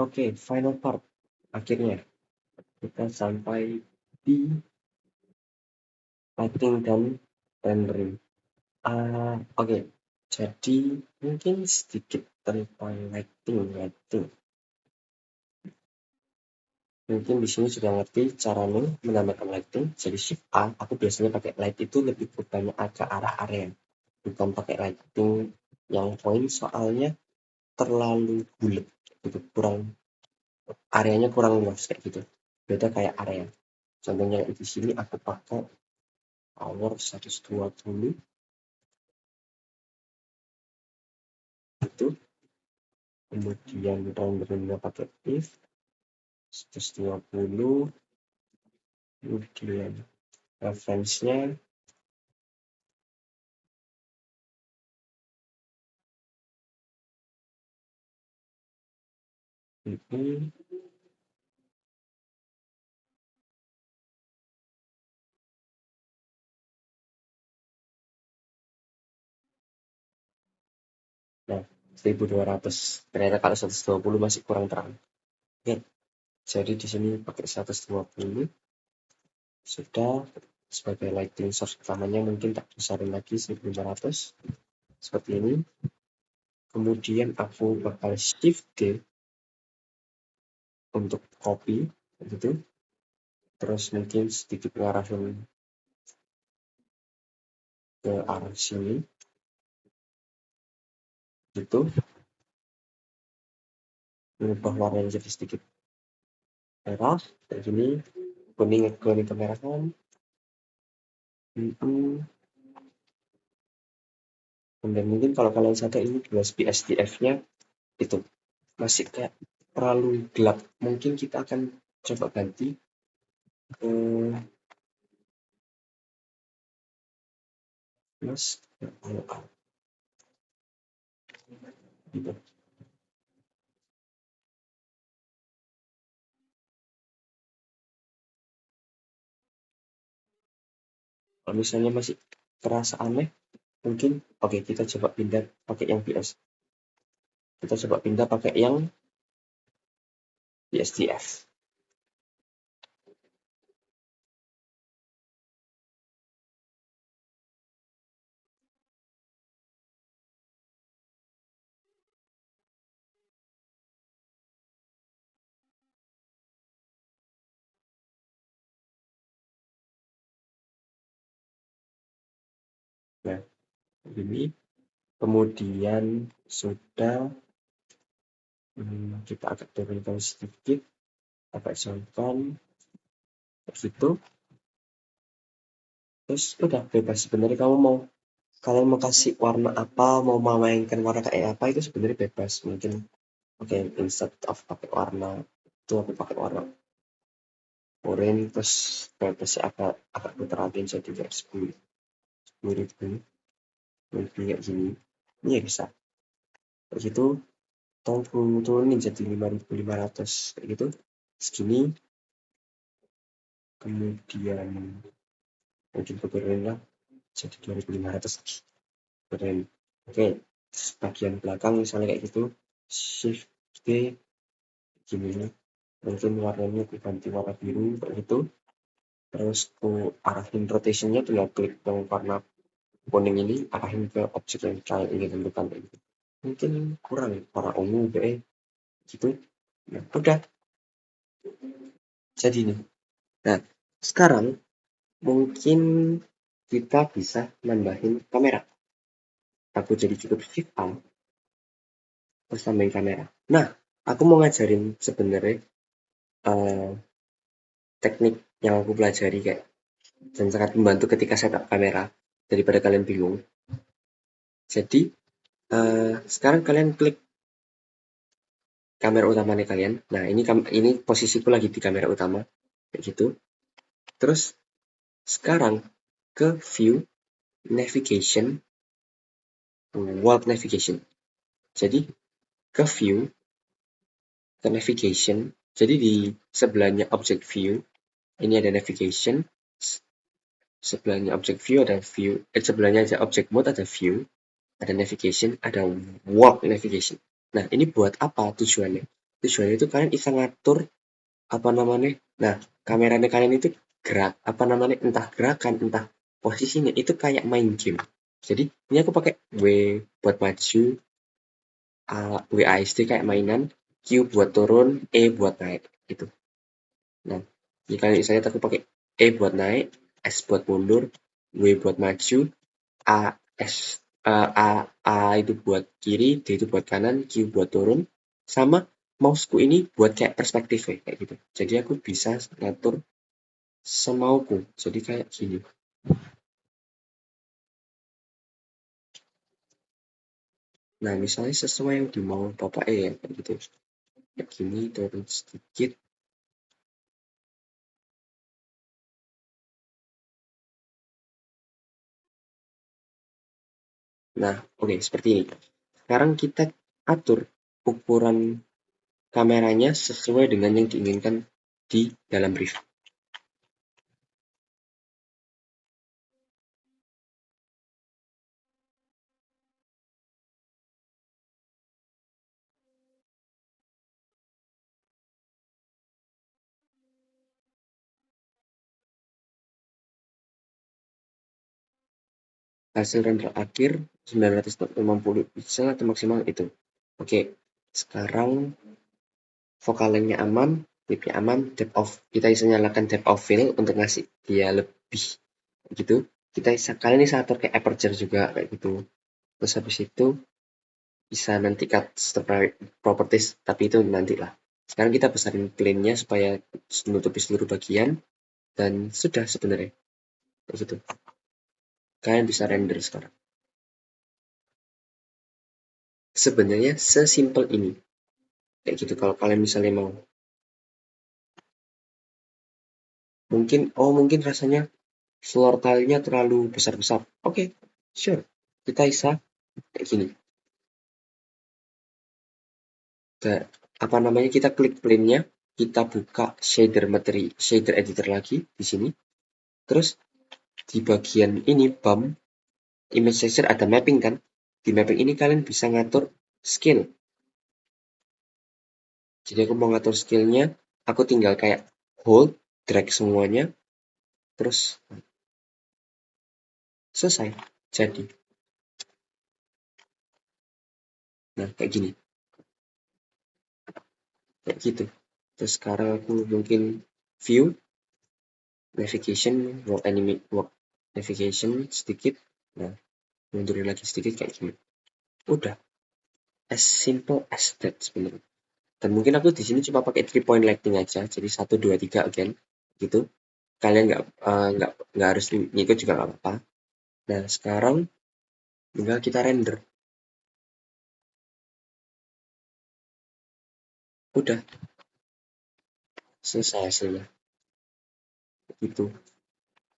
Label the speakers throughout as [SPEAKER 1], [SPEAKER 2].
[SPEAKER 1] Oke, final part. Akhirnya kita sampai di lighting dan rendering. Oke. Jadi mungkin sedikit tentang lighting. Mungkin di sini sudah ngerti caranya menambahkan lighting. Jadi shift A, aku biasanya pakai light itu lebih ke banyak ke arah area, bukan pakai lighting yang point soalnya terlalu bulat gitu, kurang areanya kurang luas kayak gitu. Beda kayak area. Contohnya di sini aku pakai power 120 itu, kemudian renderingnya pakai if 120, kemudian reference-nya ini. Nah, 1200. Ternyata kalau 120 masih kurang terang. Oke, jadi di sini pakai 120 sudah sebagai lighting source utamanya, mungkin tak besarin lagi 1500 seperti ini. Kemudian aku bakal shift D untuk copy gitu. Terus mungkin sedikit ngarahin ke arah sini gitu. Mengubah warnanya jadi sedikit merah kayak gini, kuning kemerahan. Dan mungkin kalau kalian sadar ini 12 SDF-nya itu masih kayak terlalu gelap. Mungkin kita akan coba ganti ke plus gitu. Kalau misalnya masih terasa aneh, mungkin oke, kita coba pindah pakai yang PS. Kita coba pindah pakai yang PSDF. Nah, ini kemudian sudah kita agak turunkan sedikit, agak jauhkan begitu. Terus udah bebas sebenarnya, kalian mau kasih warna apa, mau memainkan warna kayak apa, itu sebenarnya bebas. Mungkin oke, instead of pakai warna itu aku pakai warna oranye, terus bebasnya agak puterin jadi kayak 10.000 lebih kayak gini. Ini ya bisa kayak gitu. Turunin jadi 5.500 kayak gitu segini. Kemudian mungkin turunin lah jadi 2.500 lagi. Keren. Oke, bagian belakang misalnya kayak gitu, shift D gini, mungkin warnanya aku ganti warna biru kayak gitu. Terus aku arahin rotationnya, tinggal klik yang warna kuning ini, arahin ke objek yang kalian ingin tentukan kayak gitu. Mungkin kurang warna ungu be gitu. Nah, udah jadi nih. Nah, sekarang mungkin kita bisa nambahin kamera. Aku jadi cukup shift A terus tambahin kamera. Nah, aku mau ngajarin sebenarnya teknik yang aku pelajari kayak dan sangat membantu ketika setup kamera daripada kalian bingung. Jadi sekarang kalian klik kamera utamanya kalian. Nah, ini posisiku lagi di kamera utama kayak gitu. Terus sekarang ke view navigation, world navigation. Jadi ke view, ke navigation. Jadi di sebelahnya object view ini ada navigation. Sebelahnya object view ada view. Sebelahnya ada object mode ada view. Ada navigation, ada world navigation. Nah, ini buat apa tujuannya? tujuannya itu kalian bisa ngatur apa namanya. Nah, kameranya kalian itu gerak apa namanya, entah gerakan, entah posisinya itu kayak main game. Jadi ini aku pakai W buat maju, WASD kayak mainan, Q buat turun, E buat naik gitu. Nah, jika misalnya aku pakai E buat naik, S buat mundur, W buat maju, A S A itu buat kiri, D itu buat kanan, Q buat turun, sama mouseku ini buat kayak perspektif ya, kayak gitu. Jadi aku bisa ngatur semauku. Jadi kayak gini. Nah, misalnya sesuai yang dimau Bapak ya, kayak gitu. Kayak gini, turun sedikit. Nah, oke, seperti ini. Sekarang kita atur ukuran kameranya sesuai dengan yang diinginkan di dalam brief. Hasil render akhir 950 pixel atau maksimal itu. Oke, sekarang vokalnya aman, tipnya aman, depth of kita bisa nyalakan depth of field untuk ngasih dia lebih gitu. Kita bisa kalian bisa atur kayak aperture juga kayak gitu. Terus habis itu bisa nanti cut properties, tapi itu nanti lah. Sekarang kita besarin plane-nya supaya menutupi seluruh bagian dan sudah sebenarnya kayak gitu. Kalian bisa render sekarang. Sebenarnya sesimpel ini. Kayak gitu kalau kalian misalnya mau. Mungkin rasanya floor tile-nya terlalu besar-besar. Oke, sure. Kita bisa kayak gini. Apa namanya, kita klik plane-nya, kita buka shader editor lagi di sini. Terus di bagian ini bump image texture ada mapping kan. Di mapping ini kalian bisa ngatur scale. Jadi aku mau ngatur scale-nya, aku tinggal kayak hold, drag semuanya, terus selesai. Jadi, nah kayak gini, kayak gitu. Terus sekarang aku mungkin view, navigation, walk navigation sedikit. Nah, mundurin lagi sedikit kayak gini. Udah, as simple as that sebenarnya. Dan mungkin aku di sini cuma pakai 3 point lighting aja, jadi 1, 2, 3 again, gitu. Kalian nggak harus ngikut juga nggak apa-apa. Nah, sekarang tinggal kita render. Udah, selesai hasilnya. Gitu.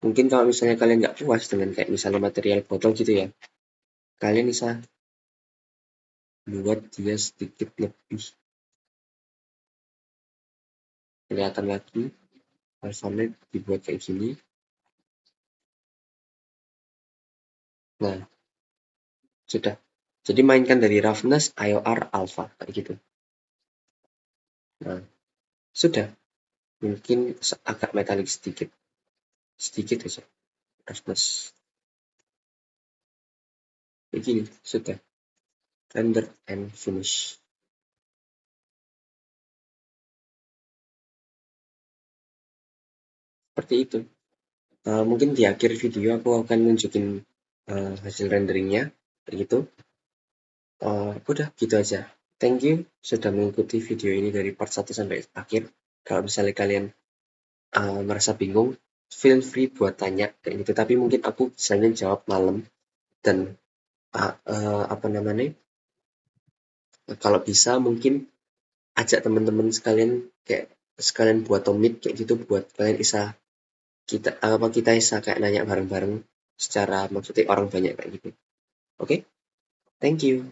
[SPEAKER 1] Mungkin kalau misalnya kalian nggak puas dengan kayak misalnya material botol gitu ya, kalian bisa buat dia sedikit lebih kelihatan lagi. Alphanet dibuat kayak gini. Nah, sudah. Jadi mainkan dari roughness, IOR, alpha kayak gitu. Nah, sudah. Mungkin agak metalik sedikit. Sedikit aja. Roughness. Kayak gini, sudah. Render and finish. Seperti itu. Mungkin di akhir video aku akan nunjukin hasil renderingnya. Kayak gitu. Udah gitu aja. Thank you sudah mengikuti video ini dari part 1 sampai akhir. Kalau misalnya kalian merasa bingung, feel free buat tanya kayak gitu. Tapi mungkin aku bisanya jawab malam dan apa namanya? Kalau bisa mungkin ajak teman-teman sekalian kayak sekalian buat tomit kayak gitu buat kalian bisa kita bisa kayak nanya bareng-bareng secara maksudnya orang banyak kayak gitu. Oke? Thank you.